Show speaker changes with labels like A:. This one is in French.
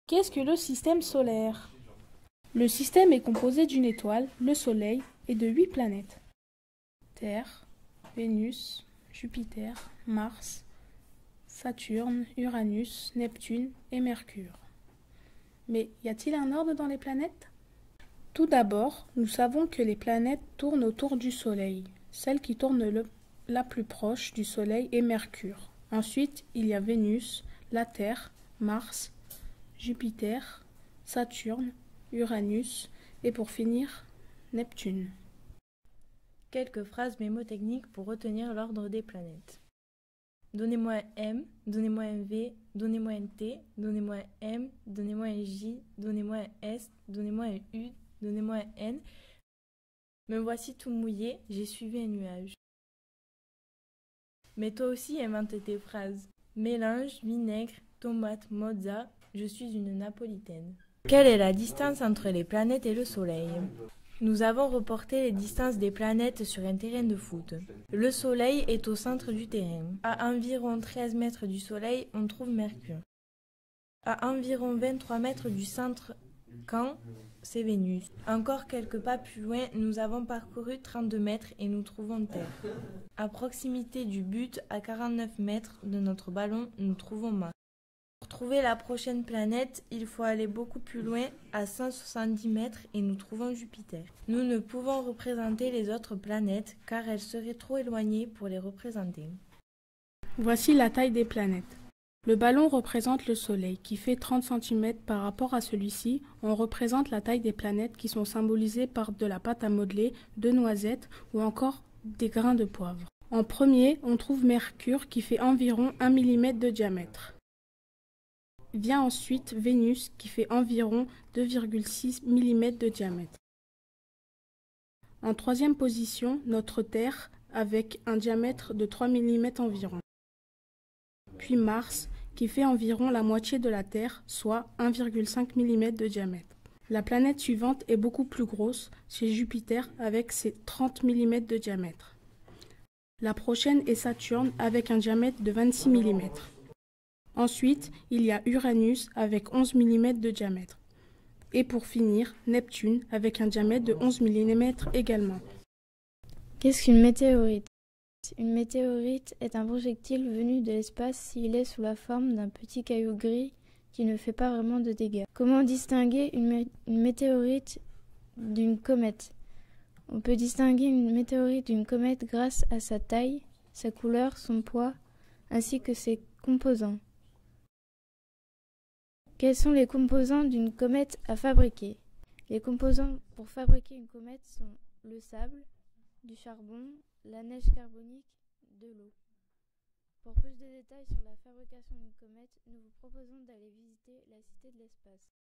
A: Qu'est-ce que le système solaire? Le système est composé d'une étoile, le Soleil, et de 8 planètes. Terre, Vénus, Jupiter, Mars, Saturne, Uranus, Neptune et Mercure. Mais y a-t-il un ordre dans les planètes? Tout d'abord, nous savons que les planètes tournent autour du Soleil. Celle qui tourne la plus proche du Soleil est Mercure. Ensuite, il y a Vénus, la Terre, Mars, Jupiter, Saturne, Uranus et pour finir, Neptune.
B: Quelques phrases mémotechniques pour retenir l'ordre des planètes. Donnez-moi un M, donnez-moi un V, donnez-moi un T, donnez-moi un M, donnez-moi un J, donnez-moi un S, donnez-moi un U, donnez-moi un N. Me voici tout mouillé, j'ai suivi un nuage. Mais toi aussi invente tes phrases. Mélange, vinaigre, tomate, mozza, je suis une napolitaine. Quelle est la distance entre les planètes et le Soleil? Nous avons reporté les distances des planètes sur un terrain de foot. Le Soleil est au centre du terrain. À environ 13 mètres du Soleil, on trouve Mercure. À environ 23 mètres du centre, quand c'est Vénus. Encore quelques pas plus loin, nous avons parcouru 32 mètres et nous trouvons Terre. À proximité du but, à 49 mètres de notre ballon, nous trouvons Mars. Pour trouver la prochaine planète, il faut aller beaucoup plus loin, à 170 mètres, et nous trouvons Jupiter. Nous ne pouvons représenter les autres planètes, car elles seraient trop éloignées pour les représenter.
A: Voici la taille des planètes. Le ballon représente le Soleil, qui fait 30 cm par rapport à celui-ci. On représente la taille des planètes qui sont symbolisées par de la pâte à modeler, 2 noisettes ou encore des grains de poivre. En premier, on trouve Mercure qui fait environ 1 mm de diamètre. Vient ensuite Vénus qui fait environ 2,6 mm de diamètre. En troisième position, notre Terre avec un diamètre de 3 mm environ. Puis Mars qui fait environ la moitié de la Terre, soit 1,5 mm de diamètre. La planète suivante est beaucoup plus grosse, c'est Jupiter avec ses 30 mm de diamètre. La prochaine est Saturne avec un diamètre de 26 mm. Ensuite, il y a Uranus avec 11 mm de diamètre. Et pour finir, Neptune avec un diamètre de 11 mm également.
C: Qu'est-ce qu'une météorite? Une météorite est un projectile venu de l'espace s'il est sous la forme d'un petit caillou gris qui ne fait pas vraiment de dégâts. Comment distinguer une météorite d'une comète? On peut distinguer une météorite d'une comète grâce à sa taille, sa couleur, son poids, ainsi que ses composants. Quels sont les composants d'une comète à fabriquer? Les composants pour fabriquer une comète sont le sable, du charbon, la neige carbonique, de l'eau. Pour plus de détails sur la fabrication d'une comète, nous vous proposons d'aller visiter la Cité de l'Espace.